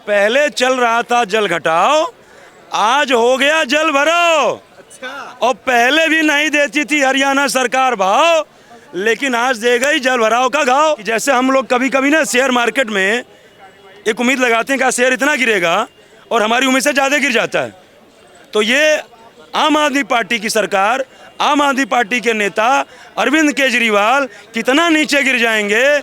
पहले चल रहा था जल घटाओ, आज हो गया जल भराओ। और पहले भी नहीं देती थी हरियाणा सरकार भाव, लेकिन आज दे गई जल भराओ का घाव। जैसे हम लोग कभी कभी ना शेयर मार्केट में एक उम्मीद लगाते हैं कि शेयर इतना गिरेगा और हमारी उम्मीद से ज़्यादा गिर जाता है। तो ये आम आदमी पार्टी की सरकार, आम आदमी पार्टी के नेता अरविंद केजरीवाल कितना नीचे गिर जाएंगे,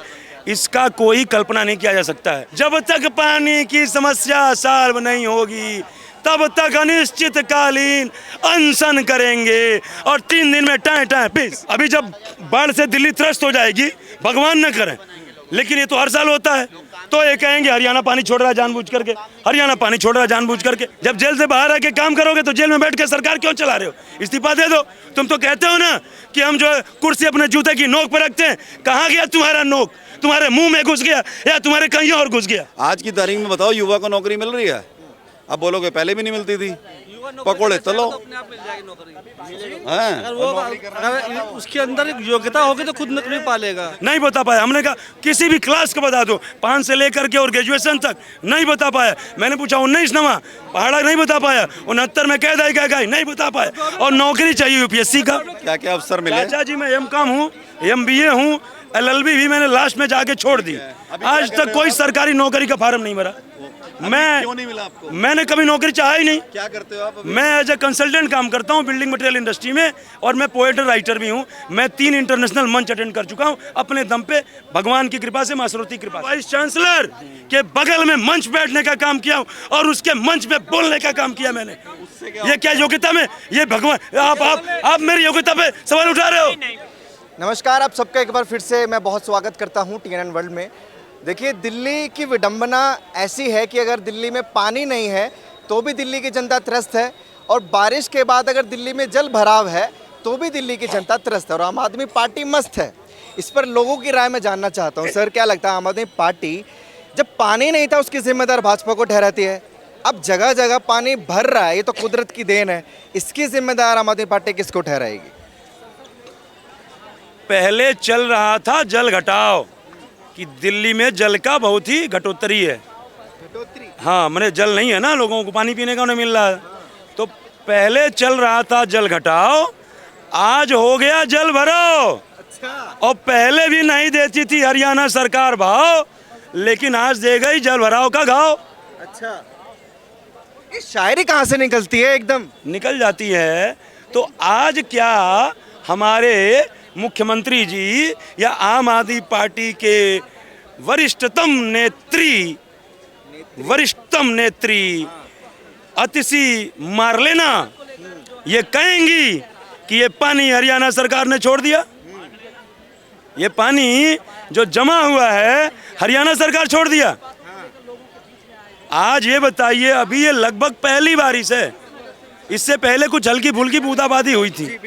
इसका कोई कल्पना नहीं किया जा सकता है। जब तक पानी की समस्या सॉल्व नहीं होगी तब तक अनिश्चितकालीन अनशन करेंगे और 3 दिन में टाएं टाएं पीस। अभी जब बाढ़ से दिल्ली त्रस्त हो जाएगी, भगवान न करे, लेकिन ये तो हर साल होता है, तो ये कहेंगे हरियाणा पानी छोड़ रहा है जानबूझ करके, हरियाणा पानी छोड़ रहा है जानबूझ करके। जब जेल से बाहर आके काम करोगे तो जेल में बैठ के सरकार क्यों चला रहे हो? इस्तीफा दे दो। तुम तो कहते हो ना कि हम जो है कुर्सी अपने जूते की नोक पर रखते हैं। कहाँ गया तुम्हारा नोक? तुम्हारे मुंह में घुस गया या तुम्हारे कहीं और घुस गया? आज की तारीख में बताओ, युवा को नौकरी मिल रही है? अब बोलोगे पहले भी नहीं मिलती थी, पकौड़े तलो। अगर उसके अंदर एक योग्यता होगी तो खुद नौकरी पालेगा। नहीं बता पाया। हमने कहा किसी भी क्लास को बता दो, 5 से लेकर के और ग्रेजुएशन तक, नहीं बता पाया। मैंने पूछा 19 नमा पहाड़ा, नहीं बता पाया। 69 में कैद आई क्या, नहीं बता पाया। और नौकरी चाहिए यूपीएससी का। क्या क्या अवसर मिले? चाचा जी मैं MCOM हूँ, MBA हूँ, LLB भी मैंने लास्ट में जाके छोड़ दी। आज तक कोई सरकारी नौकरी का फार्म नहीं भरा। क्यों नहीं मिला आपको? मैंने कभी नौकरी चाहा ही नहीं। क्या करते हो आप अभी? मैं एज ए कंसल्टेंट काम करता हूँ बिल्डिंग मटेरियल इंडस्ट्री में, और मैं पोएट और राइटर भी हूँ। मैं 3 इंटरनेशनल मंच अटेंड कर चुका हूँ अपने दम पे, भगवान की कृपा से, मासरोती कृपा से। वाइस चांसलर के बगल में मंच बैठने का काम किया हूँ और उसके मंच पे बोलने का काम किया मैंने। ये क्या योग्यता में? ये भगवान, आप मेरी योग्यता पे सवाल उठा रहे हो? नमस्कार, आप सबका एक बार फिर से मैं बहुत स्वागत करता हूं TNN वर्ल्ड में। देखिए, दिल्ली की विडंबना ऐसी है कि अगर दिल्ली में पानी नहीं है तो भी दिल्ली की जनता त्रस्त है, और बारिश के बाद अगर दिल्ली में जल भराव है तो भी दिल्ली की जनता त्रस्त है, और आम आदमी पार्टी मस्त है। इस पर लोगों की राय मैं जानना चाहता हूं। सर, क्या लगता है, आम आदमी पार्टी जब पानी नहीं था उसकी जिम्मेदार भाजपा को ठहराती है, अब जगह जगह पानी भर रहा है, ये तो कुदरत की देन है, इसकी जिम्मेदार आम आदमी पार्टी किसको ठहराएगी? पहले चल रहा था जल घटाओ कि दिल्ली में जल का बहुत ही घटोत्तरी है। हाँ, मैंने जल नहीं है ना, लोगों को पानी पीने का नहीं मिल रहा है। तो पहले चल रहा था जल घटाओ, आज हो गया जल भराओ। और पहले भी नहीं देती थी हरियाणा सरकार भाव, लेकिन आज दे गई जल भराओ का घाव। अच्छा, ये शायरी कहाँ से निकलती है? एकदम निकल जाती है। तो आज क्या हमारे मुख्यमंत्री जी या आम आदमी पार्टी के वरिष्ठतम नेत्री अतिशी मारलेना ये कहेंगी कि ये पानी हरियाणा सरकार ने छोड़ दिया? ये पानी जो जमा हुआ है हरियाणा सरकार छोड़ दिया? आज ये बताइए, अभी ये लगभग पहली बारिश है, इससे पहले कुछ हल्की फुल्की बूंदाबांदी हुई थी।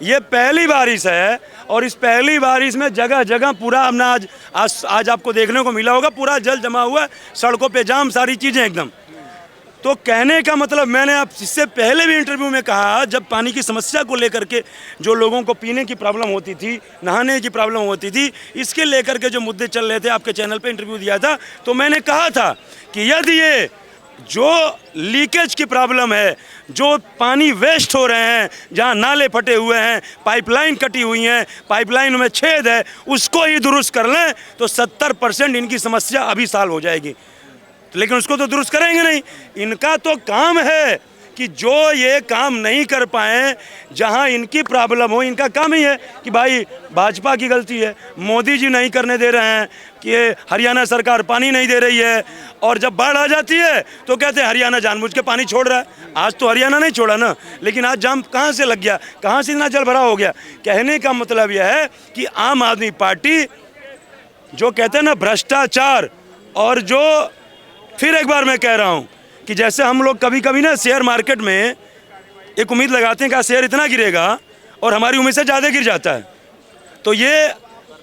ये पहली बारिश है, और इस पहली बारिश में जगह जगह पूरा हमने आज आपको देखने को मिला होगा, पूरा जल जमा हुआ है, सड़कों पे जाम, सारी चीज़ें एकदम। तो कहने का मतलब, मैंने आप इससे पहले भी इंटरव्यू में कहा, जब पानी की समस्या को लेकर के जो लोगों को पीने की प्रॉब्लम होती थी, नहाने की प्रॉब्लम होती थी, इसके लेकर के जो मुद्दे चल रहे थे, आपके चैनल पे इंटरव्यू दिया था, तो मैंने कहा था कि यदि ये जो लीकेज की प्रॉब्लम है, जो पानी वेस्ट हो रहे हैं, जहां नाले फटे हुए हैं, पाइपलाइन कटी हुई हैं, पाइपलाइन में छेद है, उसको ही दुरुस्त कर लें तो 70% इनकी समस्या अभी सॉल्व हो जाएगी। लेकिन उसको तो दुरुस्त करेंगे नहीं। इनका तो काम है कि जो ये काम नहीं कर पाए, जहां इनकी प्रॉब्लम हो, इनका काम ही है कि भाई भाजपा की गलती है, मोदी जी नहीं करने दे रहे हैं, कि ये हरियाणा सरकार पानी नहीं दे रही है। और जब बाढ़ आ जाती है तो कहते हैं हरियाणा जानबूझ के पानी छोड़ रहा है। आज तो हरियाणा नहीं छोड़ा ना, लेकिन आज जाम कहाँ से लग गया, कहाँ से इतना जल भरा हो गया? कहने का मतलब यह है कि आम आदमी पार्टी जो कहते हैं ना भ्रष्टाचार, और जो फिर एक बार मैं कह रहा हूँ कि जैसे हम लोग कभी कभी ना शेयर मार्केट में एक उम्मीद लगाते हैं कि शेयर इतना गिरेगा और हमारी उम्मीद से ज़्यादा गिर जाता है। तो ये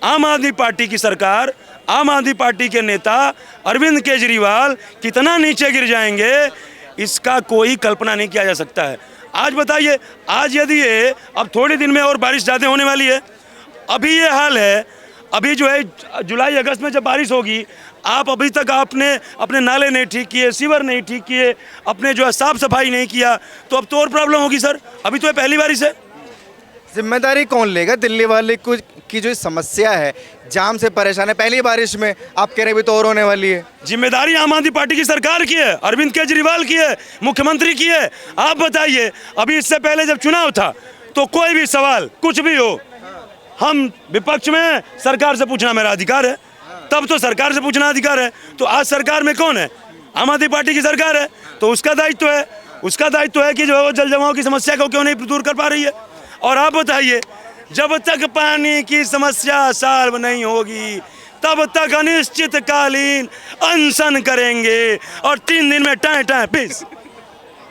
आम आदमी पार्टी की सरकार, आम आदमी पार्टी के नेता अरविंद केजरीवाल कितना नीचे गिर जाएंगे, इसका कोई कल्पना नहीं किया जा सकता है। आज बताइए, आज यदि ये अब थोड़े दिन में और बारिश ज़्यादा होने वाली है, अभी ये हाल है, अभी जो है जुलाई अगस्त में जब बारिश होगी, आप अभी तक आपने अपने नाले नहीं ठीक किए, सीवर नहीं ठीक किए, अपने जो है साफ सफाई नहीं किया, तो अब तो और प्रॉब्लम होगी सर। अभी तो ये पहली बारिश है। जिम्मेदारी कौन लेगा? दिल्ली वाले की जो समस्या है, जाम से परेशान है, पहली बारिश में आप कह रहे भी तो और होने वाली है। जिम्मेदारी आम आदमी पार्टी की सरकार की है, अरविंद केजरीवाल की है, मुख्यमंत्री की है। आप बताइए, अभी इससे पहले जब चुनाव था तो कोई भी सवाल कुछ भी हो, हम विपक्ष में सरकार से पूछना मेरा अधिकार है, तब तो सरकार से पूछना अधिकार है। तो आज सरकार में कौन है? आम आदमी पार्टी की सरकार है, तो उसका दायित्व है, उसका दायित्व है कि जो है वो जल जमाव की समस्या को क्यों नहीं दूर कर पा रही है। और आप बताइए, जब तक पानी की समस्या सॉल्व नहीं होगी तब तक अनिश्चितकालीन अनशन करेंगे। और 3 दिन में टाए टाए पीस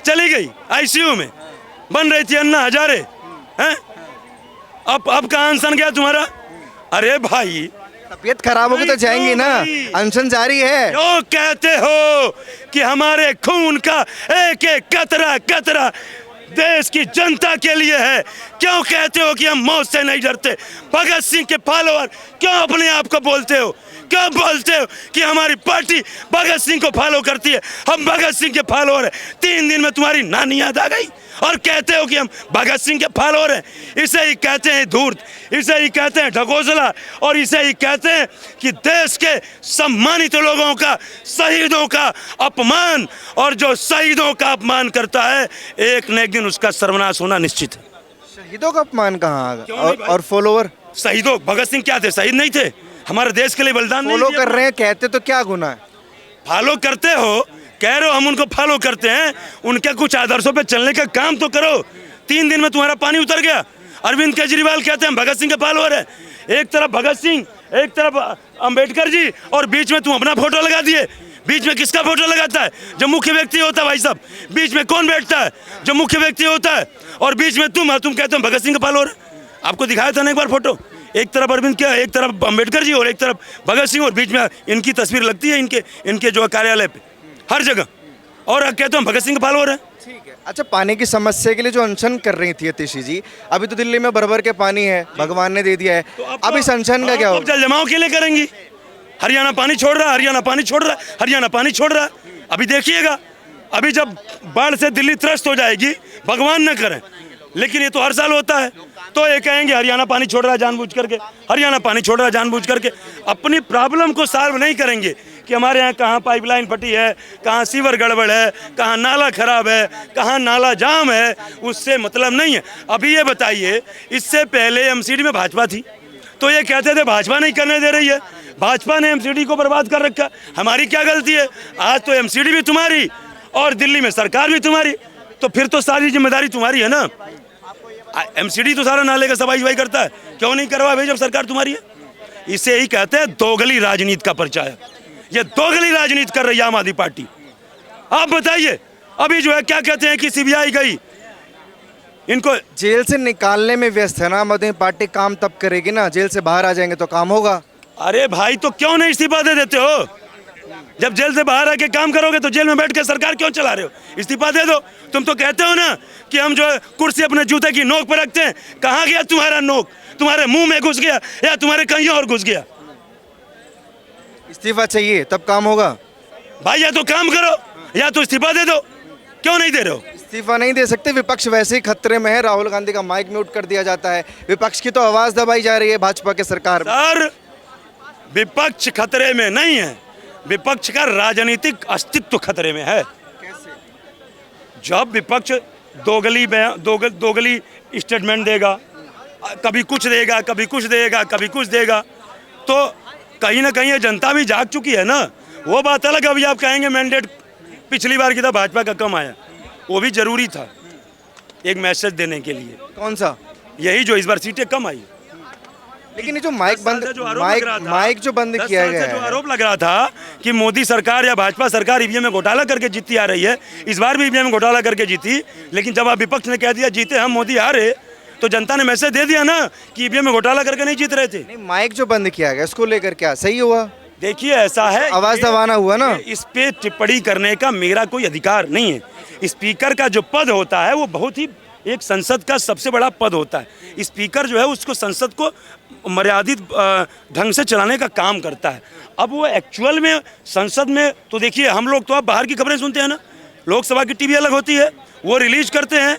चली गई, आईसीयू में बन रही थी अन्ना हजारे हैं। अब कहाँ अनशन गया तुम्हारा? अरे भाई, तबीयत खराब होगी तो जाएंगी ना, अनशन जारी है। क्यों कहते हो कि हमारे खून का एक एक कतरा कतरा देश की जनता के लिए है? क्यों कहते हो कि हम मौत से नहीं डरते? भगत सिंह के फॉलोअर क्यों अपने आप को बोलते हो? क्यों बोलते हो कि हमारी पार्टी भगत सिंह को फॉलो करती है? हम भगत सिंह के फॉलोअर हैं। 3 दिन में तुम्हारी नानी याद आ गई और कहते हो कि हम भगत सिंह के फॉलोअर हैं। इसे ही कहते हैं धूर्त, इसे ही कहते हैं ढकोसला, और इसे ही कहते हैं कि देश के सम्मानित लोगों का, शहीदों का अपमान। और जो शहीदों का अपमान करता है, एक न एक दिन उसका सर्वनाश होना निश्चित है। शहीदों का अपमान कहाँ क्यों आ नहीं गया? भाई? और फॉलोअर शहीदों, भगत सिंह क्या थे? शहीद नहीं थे? हमारे देश के लिए बलिदान नहीं फॉलो दिया? कर रहे हैं, कहते तो क्या गुना है? फॉलो करते हो, कह रहे हो हम उनको फॉलो करते हैं, उनके कुछ आदर्शों पे चलने का काम तो करो। 3 दिन में तुम्हारा पानी उतर गया। अरविंद केजरीवाल कहते हैं भगत सिंह के फॉलोअर है। एक तरफ भगत सिंह, एक तरफ अंबेडकर जी, और बीच में तुम अपना फोटो लगा दिए। बीच में किसका फोटो लगाता है? जो मुख्य व्यक्ति होता है भाई साहब, बीच में कौन बैठता है? जो मुख्य व्यक्ति होता है। और बीच में तुम कहते हो भगत सिंह का फॉलोअर। आपको दिखाया था ना एक बार फोटो, एक तरफ अरविंद के, एक तरफ अंबेडकर जी और एक तरफ भगत सिंह, और बीच में इनकी तस्वीर लगती है इनके जो कार्यालय पे, हर जगह। और कहते हो भगत सिंह के फॉलोअर है। ठीक है। अच्छा, पानी की समस्या के लिए जो अनशन कर रही थी अतिशी जी, अभी तो दिल्ली में भर के पानी है, भगवान ने दे दिया है, अब इस अनशन का क्या अब होगा? जल जमाव के लिए करेंगी। हरियाणा पानी छोड़ रहा है, हरियाणा पानी छोड़ रहा है, हरियाणा पानी छोड़ रहा है। अभी देखिएगा, अभी जब बाढ़ से दिल्ली त्रस्त हो जाएगी, भगवान न करे, लेकिन ये तो हर साल होता है, तो ये कहेंगे हरियाणा पानी छोड़ रहा है जानबूझ करके, हरियाणा पानी छोड़ रहा है जानबूझ करके। अपनी प्रॉब्लम को सॉल्व नहीं करेंगे कि हमारे यहाँ कहाँ पाइपलाइन फटी है, कहाँ सीवर गड़बड़ है, कहाँ नाला खराब है, कहाँ नाला जाम है, उससे मतलब नहीं है। अभी ये बताइए, इससे पहले एमसीडी में भाजपा थी, तो ये कहते थे भाजपा नहीं करने दे रही है, भाजपा ने एमसीडी को बर्बाद कर रखा। हमारी क्या गलती है? आज तो एमसीडी भी तुम्हारी और दिल्ली में सरकार भी तुम्हारी, तो फिर तो सारी जिम्मेदारी तुम्हारी है ना। एमसीडी तो सारा नाले का सफाई करता है, क्यों नहीं करवा भाई जब सरकार तुम्हारी है? इसे ही कहते हैं दोगली राजनीति का परिचय है। ये दोगली राजनीति कर रही है आम आदमी पार्टी। आप बताइए, अभी जो है क्या कहते हैं कि सीबीआई गई, इनको जेल से निकालने में व्यस्त है ना आम आदमी पार्टी, काम तब करेगी ना, जेल से बाहर आ जाएंगे तो काम होगा। अरे भाई, तो क्यों नहीं इस्तीफा दे देते हो? जब जेल से बाहर आके काम करोगे तो जेल में बैठ के सरकार क्यों चला रहे हो? इस्तीफा दे दो। तुम तो कहते हो ना कि हम जो है कुर्सी अपने जूते की नोक पर रखते हैं। कहाँ गया तुम्हारा नोक? तुम्हारे मुंह में घुस गया या तुम्हारे कहीं और घुस गया? इस्तीफा चाहिए तब काम होगा भाई, या तो काम करो या तो इस्तीफा दे दो। क्यों नहीं दे रहे हो? इस्तीफा नहीं दे सकते, विपक्ष वैसे ही खतरे में है। राहुल गांधी का माइक म्यूट कर दिया जाता है, विपक्ष की तो आवाज दबाई जा रही है भाजपा के सरकार में। सर, विपक्ष खतरे में नहीं है, विपक्ष का राजनीतिक अस्तित्व खतरे में है। जब विपक्ष दोगली स्टेटमेंट देगा, कभी कुछ देगा, कभी कुछ देगा, कभी कुछ देगा, तो कहीं ना कहीं ये जनता भी जाग चुकी है ना। वो बात अलग, अभी आप कहेंगे मैंडेट पिछली बार की था भाजपा का कम आया, वो भी जरूरी था एक मैसेज देने के लिए। कौन सा? यही जो इस बार सीटें कम आई। लेकिन ये जो माइक बंद, जो माइक जो बंद किया गया जो है, आरोप लग रहा था कि मोदी सरकार या भाजपा सरकार ईवीएम में घोटाला करके जीतती आ रही है, इस बार भी ईवीएम में घोटाला करके जीती। लेकिन जब आप विपक्ष ने कह दिया जीते हम, मोदी हारे, तो जनता ने मैसेज दे दिया ना कि ईवीएम में घोटाला करके नहीं जीत रहे थे। नहीं, माइक जो बंद किया गया उसको लेकर क्या सही हुआ? देखिए, ऐसा है, आवाज दबाना हुआ ना। इस पे टिप्पणी करने का मेरा कोई अधिकार नहीं है। स्पीकर का जो पद होता है वो बहुत ही एक संसद का सबसे बड़ा पद होता है। स्पीकर जो है उसको संसद को मर्यादित ढंग से चलाने का काम करता है। अब वो एक्चुअल में संसद में तो देखिए, हम लोग तो अब बाहर की खबरें सुनते हैं ना, लोकसभा की टीवी अलग होती है, वो रिलीज करते हैं,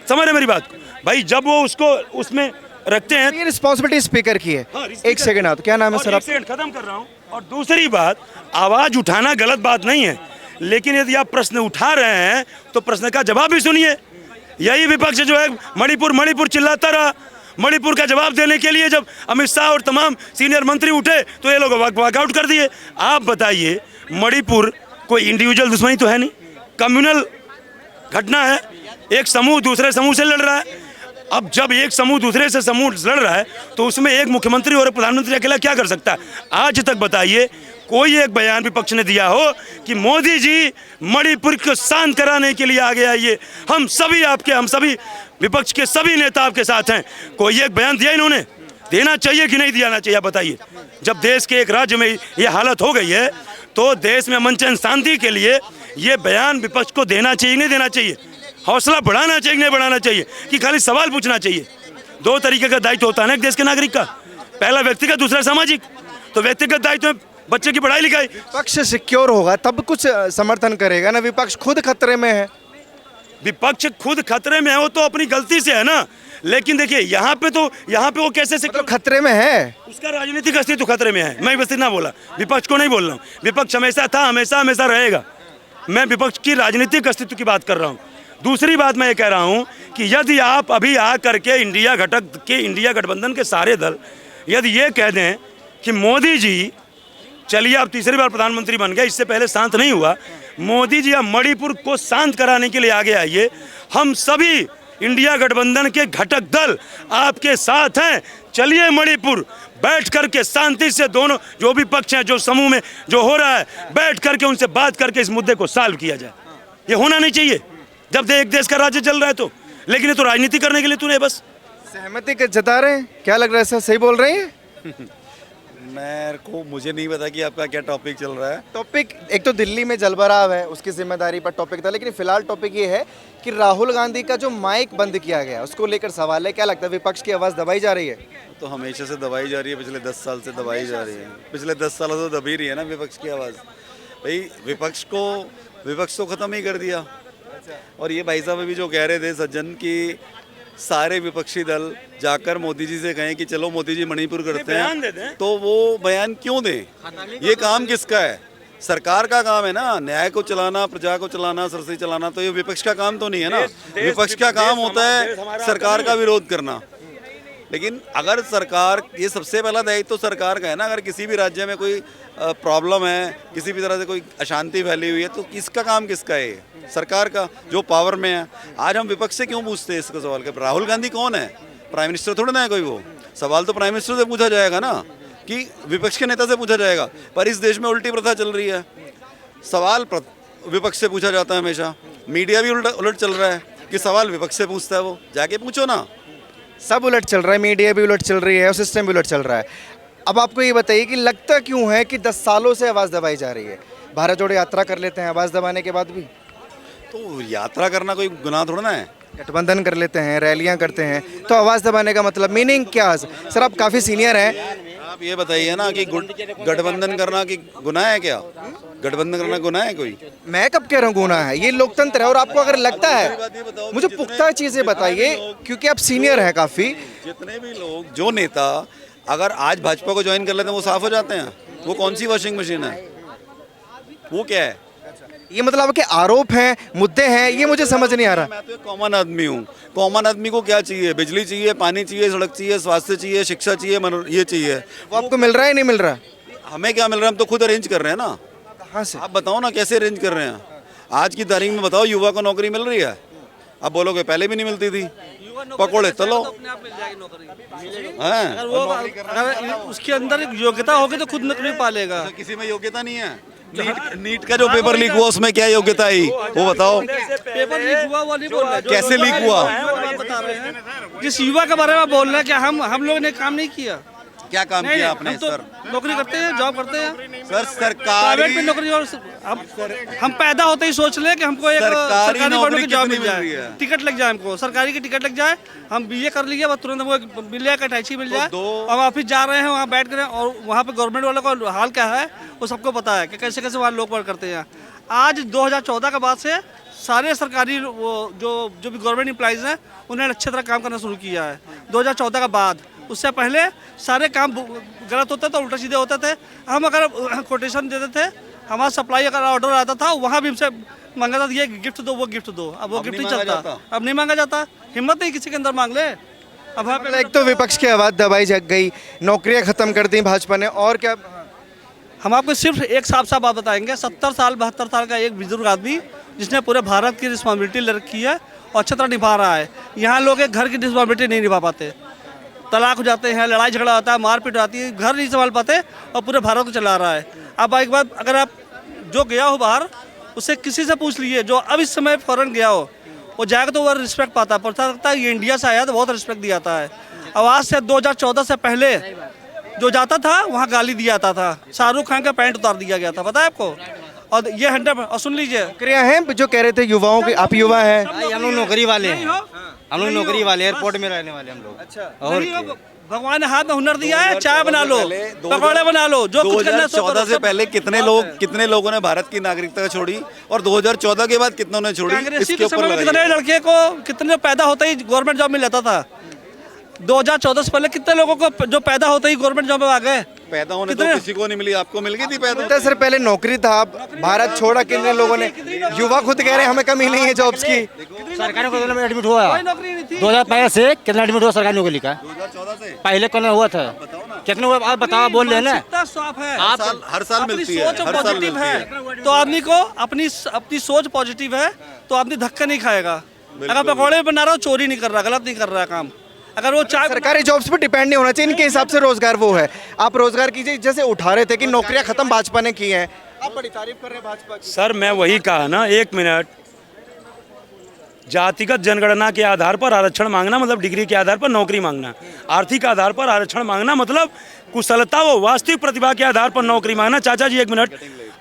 समझ रहे मेरी बात को भाई, जब वो उसको उसमें रखते हैं। ये रिस्पॉन्सिबिलिटी स्पीकर की है। हाँ, एक सेकंड आप, क्या नाम है और सर एक आप? सेकंड खत्म कर रहा हूँ। और दूसरी बात, आवाज उठाना गलत बात नहीं है, लेकिन यदि आप प्रश्न उठा रहे हैं तो प्रश्न का जवाब भी सुनिए। यही विपक्ष जो है मणिपुर चिल्लाता रहा, मणिपुर का जवाब देने के लिए जब अमित शाह और तमाम सीनियर मंत्री उठे तो ये लोग वॉकआउट कर दिए। आप बताइए, मणिपुर कोई इंडिविजुअल दुश्मनी तो है नहीं, कम्युनल घटना है, एक समूह दूसरे समूह से लड़ रहा है। अब जब एक समूह दूसरे से समूह लड़ रहा है तो उसमें एक मुख्यमंत्री और एक प्रधानमंत्री अकेला क्या कर सकता है? आज तक बताइए कोई एक बयान विपक्ष ने दिया हो कि मोदी जी मणिपुर को शांत कराने के लिए आगे आइए, हम सभी विपक्ष के सभी नेता आपके साथ हैं। कोई एक बयान दिया इन्होंने? देना चाहिए कि नहीं देना चाहिए? बताइए। जब देश के एक राज्य में ये हालत हो गई है तो देश में अमन चैन शांति के लिए ये बयान विपक्ष को देना चाहिए नहीं देना चाहिए? हौसला बढ़ाना चाहिए नहीं बढ़ाना चाहिए कि खाली सवाल पूछना चाहिए? दो तरीके का दायित्व होता है ना एक देश के नागरिक का, पहला व्यक्तिगत, दूसरा सामाजिक। तो व्यक्तिगत दायित्व में बच्चे की पढ़ाई लिखाई। विपक्ष सिक्योर होगा तब कुछ समर्थन करेगा ना, विपक्ष खुद खतरे में है। विपक्ष खुद खतरे में है, वो तो अपनी गलती से है ना। लेकिन देखिए यहाँ पे वो कैसे से मतलब खतरे में है, उसका राजनीतिक अस्तित्व खतरे में है। मैं बस इतना बोला, विपक्ष को नहीं बोल रहा हूँ। विपक्ष हमेशा था, हमेशा रहेगा। मैं विपक्ष की राजनीतिक अस्तित्व की बात कर रहा हूँ। दूसरी बात मैं ये कह रहा हूँ कि यदि आप अभी आ करके इंडिया गठबंधन के सारे दल यदि ये कह दें कि मोदी जी, चलिए आप तीसरी बार प्रधानमंत्री बन गए, इससे पहले शांत नहीं हुआ, मोदी जी आप मणिपुर को शांत कराने के लिए आगे आइए, हम सभी इंडिया गठबंधन के घटक दल आपके साथ हैं, चलिए मणिपुर बैठ करके शांति से दोनों जो भी पक्ष हैं, जो समूह में जो हो रहा है, बैठ करके उनसे बात करके इस मुद्दे को सॉल्व किया जाए। ये होना नहीं चाहिए जब एक देश का राज्य चल रहा है तो। लेकिन ये तो राजनीति करने के लिए तूने बस सहमति जता रहे हैं। क्या लग रहा है सर, सही बोल रहे हैं? मुझे नहीं पता कि आपका क्या टॉपिक चल रहा है। टॉपिक एक तो दिल्ली में जलभराव है, उसकी जिम्मेदारी पर टॉपिक था, लेकिन फिलहाल टॉपिक ये है कि राहुल गांधी का जो माइक बंद किया गया उसको लेकर सवाल है। क्या लगता है विपक्ष की आवाज़ दबाई जा रही है? तो हमेशा से दबाई जा रही है, पिछले 10 साल से दबाई जा रही है। पिछले 10 सालों से दबी रही है ना विपक्ष की आवाज़। भाई विपक्ष को ख़त्म ही कर दिया। और ये भाई साहब अभी जो कह रहे थे सज्जन कि सारे विपक्षी दल जाकर मोदी जी से कहें कि चलो मोदी जी मणिपुर करते हैं, तो वो बयान क्यों दें? ये काम किसका है? सरकार का काम है ना, न्याय को चलाना, प्रजा को चलाना, सरसी चलाना। तो ये विपक्ष का काम तो नहीं है ना। विपक्ष का काम होता है सरकार का विरोध करना। लेकिन अगर सरकार, ये सबसे पहला दायित्व तो सरकार का है ना। अगर किसी भी राज्य में कोई प्रॉब्लम है, किसी भी तरह से कोई अशांति फैली हुई है, तो किसका काम किसका है? सरकार का, जो पावर में है। आज हम विपक्ष से क्यों पूछते हैं इसका सवाल? कर राहुल गांधी कौन है? प्राइम मिनिस्टर थोड़ा ना है कोई। वो सवाल तो प्राइम मिनिस्टर से पूछा जाएगा ना, कि विपक्ष के नेता से पूछा जाएगा। पर इस देश में उल्टी प्रथा चल रही है, सवाल विपक्ष से पूछा जाता है हमेशा। मीडिया भी उलट चल रहा है कि सवाल विपक्ष से पूछता है। वो जाके पूछो ना। सब उलट चल रहा है, मीडिया भी उलट चल रही है और सिस्टम भी उलट चल रहा है। अब आपको ये बताइए कि लगता क्यों है कि 10 सालों से आवाज़ दबाई जा रही है? भारत जोड़ो यात्रा कर लेते हैं आवाज़ दबाने के बाद भी, तो यात्रा करना कोई गुनाह थोड़ा ना है। गठबंधन कर लेते हैं, रैलियां करते हैं, तो आवाज़ दबाने का मतलब मीनिंग क्या है? सर आप काफ़ी सीनियर हैं, आप ये बताइए ना कि गठबंधन करना कि गुनाह है क्या? गठबंधन करना गुनाह है कोई? मैं कब कह रहा हूँ गुनाह है? ये लोकतंत्र है। और आपको अगर लगता है, मुझे पुख्ता चीज़ें बताइए क्योंकि आप सीनियर हैं काफ़ी। जितने भी लोग, जो नेता अगर आज भाजपा को ज्वाइन कर लेते हैं वो साफ हो जाते हैं। वो कौन सी वॉशिंग मशीन है? वो क्या है? ये मतलब कि आरोप हैं, मुद्दे हैं, ये मुझे समझ नहीं आ रहा। मैं तो एक कॉमन आदमी हूँ। कॉमन आदमी को क्या चाहिए? बिजली चाहिए, पानी चाहिए, सड़क चाहिए, स्वास्थ्य चाहिए, शिक्षा चाहिए, ये चाहिए। वो आपको मिल रहा है नहीं मिल रहा? हमें क्या मिल रहा है? हम तो खुद अरेंज कर रहे हैं ना। कहाँ से? आप बताओ ना कैसे अरेंज कर रहे हैं? आज की तारीख में बताओ, युवा को नौकरी मिल रही है? अब बोलोगे पहले भी नहीं मिलती थी। पकौड़े तलो हैं। अगर उसके अंदर एक योग्यता होगी तो खुद नौकरी पालेगा। किसी में योग्यता नहीं है। नीट का जो पेपर लीक हुआ उसमें क्या योग्यता आई वो बताओ। पेपर लीक हुआ वो नहीं बोल रहे। कैसे लीक हुआ? बता रहे हैं जिस युवा के बारे में बोल रहे हैं कि हम लोगों ने काम नहीं किया। क्या काम नहीं, किया नहीं, आपने हम तो सर? नौकरी करते हैं, जॉब करते हैं सर प्राइवेट में सरकारी नौकरी। और हम पैदा होते ही सोच ले कि हमको एक सरकारी सरकारी नौकरी गवर्नमेंट की जॉब कितनी मिल मिल रही जाए, है? टिकट लग जाए, हमको सरकारी की टिकट लग जाए, हम बीए कर लिए, बस तुरंत हमको मिल जाए, अटैची मिल जाए, हम ऑफिस जा रहे हैं, वहाँ बैठ कर, और वहाँ पे गवर्नमेंट वालों का हाल क्या है वो सबको पता है कि कैसे कैसे वहाँ लोग वर्क करते हैं। आज 2014 के बाद से सारे सरकारी वो जो भी गवर्नमेंट एम्प्लॉइज़ हैं उन्होंने अच्छी तरह काम करना शुरू किया है 2014 के बाद। उससे पहले सारे काम गलत होते थे, उल्टा सीधे होते थे। हम अगर कोटेशन देते थे, हमारा सप्लाई अगर ऑर्डर आता था, वहाँ भी हमसे मांगा था ये गिफ्ट दो, वो गिफ्ट दो। अब वो गिफ्ट नहीं चलता, अब नहीं मांगा जाता, हिम्मत नहीं किसी के अंदर मांग ले। अब वहाँ पे एक तो विपक्ष की आवाज़ दबाई जग गई, नौकरियां खत्म कर दी भाजपा ने, और क्या? हम आपको सिर्फ एक साफ साफ बात बताएंगे। 70 साल 72 साल का एक बुजुर्ग आदमी जिसने पूरे भारत की रिस्पॉन्सिबिलिटी ले रखी है और अच्छी तरह निभा रहा है। यहाँ लोग एक घर की रिस्पॉन्सिबिलिटी नहीं निभा पाते, तलाक हो जाते हैं, लड़ाई झगड़ा होता है, मारपीट होती है, घर नहीं संभाल पाते और पूरे भारत को चला रहा है। अब एक बात, अगर आप जो गया हो बाहर उससे किसी से पूछ लीजिए जो अब इस समय फॉरेन गया हो, वो जाएगा तो वो रिस्पेक्ट पाता है, पता लगता है ये इंडिया से आया तो बहुत रिस्पेक्ट दिया जाता है। अब आज से 2014 से पहले जो जाता था वहाँ गाली दिया जाता था, शाहरुख खान का पैंट उतार दिया गया था, पता है आपको। और ये 100 और सुन लीजिए, नौकरियां हैं जो कह रहे थे युवाओं की, आप युवा हैं। भाई हम लोग नौकरी वाले नहीं हैं, हो, हम लोग नौकरी वाले, एयरपोर्ट में रहने वाले हम लोग। अच्छा, और नहीं हो, भगवान ने हाथ में हुनर दिया है, चाय बना लो, पकौड़े बना लो, जो कुछ करना है सो 2014 करो। से पहले कितने लोगों ने भारत की नागरिकता छोड़ी और 2014 के बाद कितनों ने छोड़ी, कांग्रेसी इसके के ऊपर समय में कितने लगाइए। लड़के को कितने पैदा होते ही गवर्नमेंट जॉब मिल जाता था। 2014 से पहले कितने लोगों को जो पैदा होते ही गवर्नमेंट जॉब में आ गए। पैदा होने तो कितने? किसी को नहीं मिली, आपको मिल गई थी पैदा। तो सर पहले नौकरी था, अब भारत छोड़ा कितने लोगों ने, युवा खुद कह रहे हैं हमें कमी नहीं है जॉब्स की। सरकारी नौकरी में एडमिट हुआ कोई नौकरी नहीं थी। 2005 से कितना एडमिट हुआ सरकारी नौकरी का? 2014 से पहले कौन हुआ था? कितने हुआ आप बताओ, बोल रहे हैं ना। मानसिकता साफ है, हर साल अपनी मिलती है, सोच हर साल पॉजिटिव मिलती है। है तो आदमी को अपनी सोच पॉजिटिव है तो आदमी धक्का नहीं खाएगा। अगर पकौड़े बना रहा हो, चोरी नहीं कर रहा, गलत नहीं कर रहा काम। अगर वो चाय सरकारी जॉब्स पे डिपेंड नहीं होना चाहिए, इनके हिसाब से रोजगार वो है। आप रोजगार कीजिए, जैसे उठा रहे थे कि नौकरियां खत्म भाजपा ने की हैं, आप बड़ी तारीफ कर रहे हैं भाजपा की। सर मैं वही कहा ना, 1 मिनट, जातिगत जनगणना के आधार पर आरक्षण मांगना मतलब डिग्री के आधार पर नौकरी मांगना, आर्थिक आधार पर आरक्षण मांगना मतलब कुशलता व वास्तविक प्रतिभा के आधार पर नौकरी मांगना। चाचा जी 1 मिनट,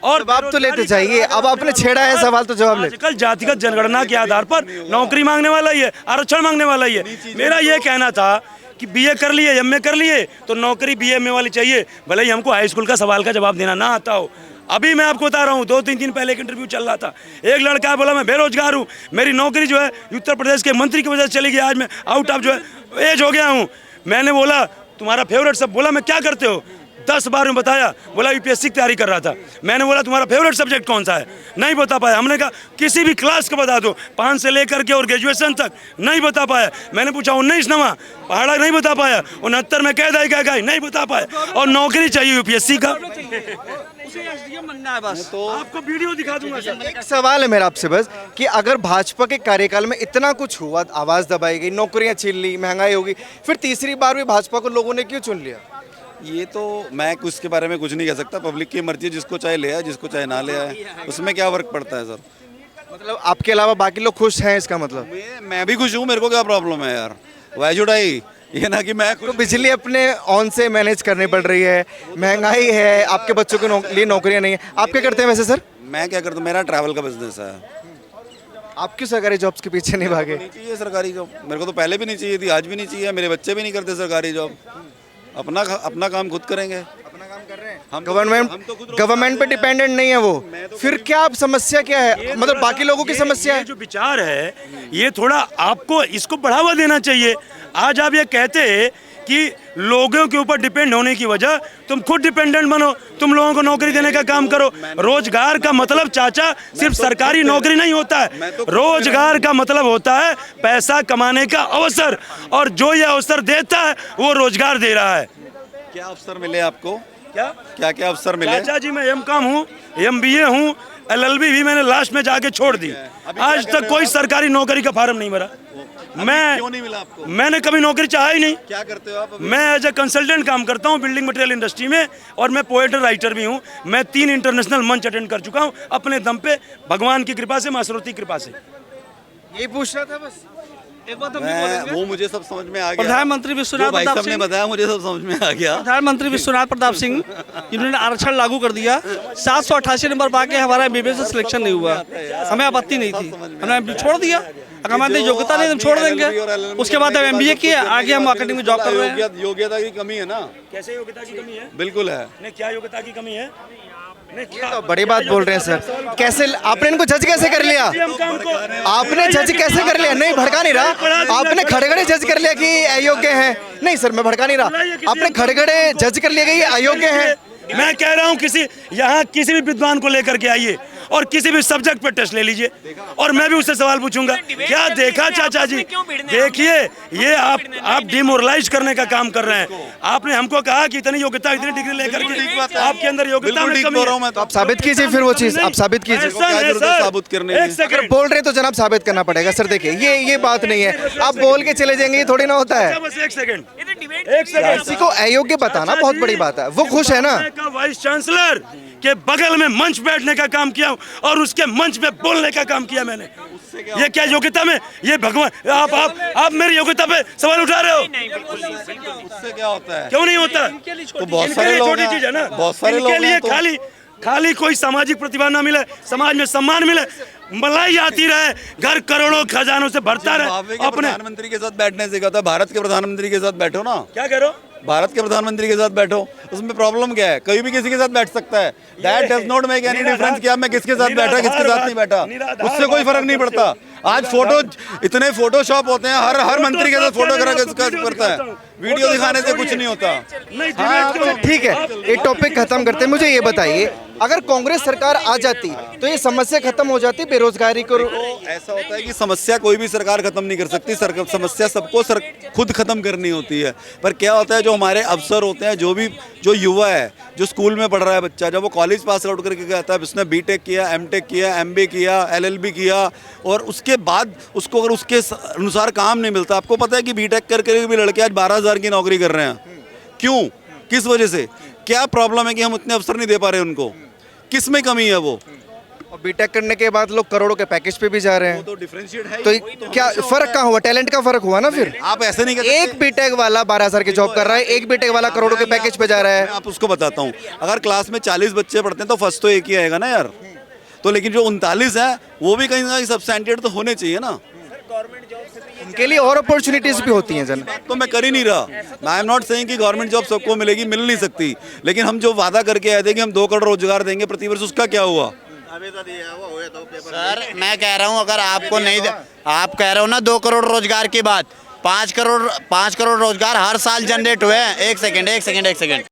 और जवाब तो लेते चाहिए, अब आपने छेड़ा है सवाल तो जवाब ले। आजकल जातिगत जनगणना के आधार पर नौकरी मांगने वाला ही है, आरक्षण मांगने वाला ही है। मेरा ये कहना था कि बीए कर लिए, एमए कर लिए तो नौकरी बीए एमए वाली चाहिए, भले ही हमको हाई स्कूल का सवाल का जवाब देना ना आता हो। अभी मैं आपको बता रहा हूँ, 2-3 दिन पहले एक इंटरव्यू चल रहा था, एक लड़का बोला मैं बेरोजगार हूँ, मेरी नौकरी जो है उत्तर प्रदेश के मंत्री की वजह से चली गई, आज मैं आउट ऑफ जो है एज हो गया हूँ। मैंने बोला तुम्हारा फेवरेट सब, बोला मैं क्या करते हो, 10 बार में बताया, बोला यूपीएससी की तैयारी कर रहा था। मैंने बोला तुम्हारा फेवरेट सब्जेक्ट कौन सा है, नहीं बता पाया। हमने कहा किसी भी क्लास का बता दो, 5 से लेकर के और ग्रेजुएशन तक, नहीं बता पाया। मैंने पूछा 19 नवा पहाड़ा, नहीं बता पाया। 69 में कैद आई क्या, नहीं बता पाया। और नौकरी चाहिए यूपीएससी का, उसे एसडीएम बनना है बस। तो आपको वीडियो दिखा दूंगा सर। एक सवाल है मेरा आपसे बस, कि अगर भाजपा के कार्यकाल में इतना कुछ हुआ, आवाज दबाई गई, नौकरियां छीन ली, महंगाई होगी, फिर तीसरी बार भी भाजपा को लोगों ने क्यों चुन लिया? ये तो मैं कुछ के बारे में कुछ नहीं कह सकता, पब्लिक की मर्जी, जिसको चाहे ले आए, जिसको चाहे ना ले आए, उसमें क्या फर्क पड़ता है सर। मतलब आपके अलावा बाकी लोग खुश हैं, इसका मतलब? मैं भी खुश हूँ, मेरे को क्या प्रॉब्लम है यार, वाई शुड आई, ये ना कि मैं तो बिजली अपने ऑन से मैनेज करनी पड़ रही है, महंगाई है, आपके बच्चों के लिए नौकरियां नहीं है। आप क्या करते हैं वैसे सर? मैं क्या करता हूँ, मेरा ट्रैवल का बिजनेस है। आप क्यों सरकारी जॉब्स के पीछे नहीं भागे? नहीं चाहिए सरकारी जॉब, मेरे को तो पहले भी नहीं चाहिए थी, आज भी नहीं चाहिए, मेरे बच्चे भी नहीं करते सरकारी जॉब, अपना काम खुद करेंगे। अपना काम कर रहे हैं, हम तो खुद गवर्नमेंट पे डिपेंडेंट नहीं है वो। फिर क्या आप समस्या क्या है, मतलब बाकी लोगों की समस्या ये है? जो विचार है ये थोड़ा आपको इसको बढ़ावा देना चाहिए। आज आप ये कहते कि लोगों के ऊपर डिपेंड होने की वजह, तुम खुद डिपेंडेंट बनो, तुम लोगों को नौकरी देने का काम करो। रोजगार का मतलब चाचा सिर्फ सरकारी नौकरी नहीं होता है, रोजगार का मतलब होता है पैसा कमाने का अवसर, और जो ये अवसर देता है वो रोजगार दे रहा है। क्या अवसर मिले आपको, क्या क्या क्या अवसर मिले? चाचा जी मैं एम.कॉम हूँ, MBA हूँ, LLB भी मैंने लास्ट में जाके छोड़ दी। आज तक कोई सरकारी नौकरी का फार्म नहीं भरा। क्यों नहीं मिला आपको? मैंने कभी नौकरी चाहा ही नहीं। क्या करते हो आप अभी? मैं एज ए कंसल्टेंट काम करता हूँ बिल्डिंग मटेरियल इंडस्ट्री में, और मैं पोएट और राइटर भी हूँ। मैं 3 इंटरनेशनल मंच अटेंड कर चुका हूँ अपने दम पे, भगवान की कृपा से, माँ सरस्वती की कृपा से। यही पूछ रहा था बस। एक बात हम भी मैं बोलेंगे। वो मुझे सब समझ में आ गया। प्रधानमंत्री विश्वनाथ जो भाई प्रताप साहब ने सिंह बताया मुझे सब समझ में आ गया। प्रधानमंत्री विश्वनाथ प्रताप सिंह जिन्होंने आरक्षण लागू कर दिया, 788 नंबर पाके हमारा एमबीबीएस से सिलेक्शन नहीं हुआ, हमें आपत्ति नहीं थी, हमने छोड़ दिया। अगर हमारे योग्यता नहीं तो हम छोड़ देंगे। उसके बाद हम एमबीए किए, आगे हम मार्केटिंग में जॉब कर रहे हैं। योग्यता की कमी है ना, कैसे योग्यता की कमी है? बिल्कुल है। नहीं, क्या योग्यता की कमी है? नहीं, क्या तो बड़ी बात बोल रहे हैं सर। कैसे आपने इनको जज कैसे कर लिया? आपने जज कैसे कर लिया? नहीं भड़का नहीं रहा, आपने खड़े खड़े जज कर लिया कि अयोग्य है। नहीं सर, मैं भड़का नहीं रहा, आपने खड़े खड़े जज कर लिया कि ये अयोग्य है। मैं कह रहा हूँ यहाँ किसी भी विद्वान को लेकर के आइए और किसी भी सब्जेक्ट पर टेस्ट ले लीजिए और मैं भी उससे सवाल पूछूंगा, क्या देखा चाचा जी? देखिए, ये आप डिमोरलाइज करने का काम कर रहे हैं। आपने हमको कहा कि इतनी योग्यता, इतनी डिग्री लेकर के आपके अंदर योग्यता में कमी है। तो आप साबित कीजिए फिर वो चीज, आप साबित कीजिए। ऐसा है सर, साबित करने एक अगर सेकंड, बोल रहे हैं तो जनाब साबित करना पड़ेगा सर। देखिए ये बात नहीं है, आप बोल के चले जाएंगे, ये थोड़ी ना होता है। बस एक सेकंड, एक सेकंड। किसी को अयोग्य बताना बहुत बड़ी बात है, वो खुश है ना। का वाइस चांसलर के बगल में मंच बैठने का काम किया और उसके मंच पे बोलने का काम किया मैंने। ये क्या योग्यता में? ये भगवान, आप मेरी योग्यता पे सवाल उठा रहे हो? उससे क्या होता है? क्यों नहीं होता? तो बहुत इनके सारे लिए लोग छोटी हैं, चीज है ना, बहुत सारे इनके लोग लिए हैं तो- खाली कोई सामाजिक प्रतिभा ना मिले, समाज में सम्मान मिले, मलाई आती रहे, घर करोड़ों खजानों से भरता जिम्बाब्वे के रहे अपने। प्रधानमंत्री के साथ बैठने से क्या होता है? भारत के प्रधानमंत्री के साथ बैठो ना, क्या कह रहे हो? भारत के प्रधानमंत्री के साथ बैठो, उसमें प्रॉब्लम क्या है? कोई भी किसी के साथ बैठ सकता है। That does not make any difference कि मैं किसके साथ बैठा, किसके साथ नहीं बैठा, उससे कोई फर्क नहीं पड़ता। आज फोटो, इतने फोटोशॉप होते हैं, हर मंत्री के साथ फोटो करता है, वीडियो दिखाने से कुछ नहीं होता। नहीं, हाँ डिबेट तो ठीक है, ये टॉपिक खत्म करते हैं। मुझे ये बताइए, अगर कांग्रेस सरकार आ जाती तो ये समस्या खत्म हो जाती बेरोजगारी को? तो ऐसा होता है कि समस्या कोई भी सरकार खत्म नहीं कर सकती, समस्या सबको खुद खत्म करनी होती है। पर क्या होता है, जो हमारे अफसर होते हैं, जो युवा है, जो स्कूल में पढ़ रहा है बच्चा, जब वो कॉलेज पास आउट करके आता है, उसने बीटेक किया, एमटेक किया, एमबीए किया, एलएलबी किया, और उसके बाद उसको अगर उसके अनुसार काम नहीं मिलता। आपको पता है कि बीटेक करके भी लड़के आज 12,000 की नौकरी कर रहे हैं। क्यों? किस वजह से? क्या प्रॉब्लम है कि हम उतने अवसर नहीं दे पा रहे उनको? किस में कमी है वो? और बीटेक करने के बाद लोग करोड़ों के पैकेज पे भी जा रहे हैं, तो डिफरेंशिएट है। तो क्या फर्क कहाँ हुआ? टैलेंट का फर्क हुआ ना फिर। आप ऐसे नहीं कहते। एक बीटेक वाला 12,000 की जॉब कर रहा है, एक बीटेक वाला करोड़ों के पैकेज पे जा रहा है। मैं आप उसको बताता हूँ, अगर क्लास में 40 बच्चे पढ़ते हैं तो फर्स्ट तो एक ही आएगा ना यार। तो लेकिन जो 39 है वो भी कहीं ना कहीं सब्सटैंडर्ड तो होने चाहिए ना। इनके लिए और अपॉर्चुनिटीज भी होती हैं जन। तो मैं कर ही नहीं रहा। आई एम नॉट सेइंग कि गवर्नमेंट जॉब सबको मिलेगी, मिल नहीं सकती, लेकिन हम जो वादा करके आए थे कि हम 2 करोड़ रोजगार देंगे प्रतिवर्ष, उसका क्या हुआ? सर मैं कह रहा हूँ, अगर आपको नहीं आप कह रहे हो ना 2 करोड़ रोजगार की बात, 5 करोड़ रोजगार हर साल जनरेट हुए हैं। एक सेकंड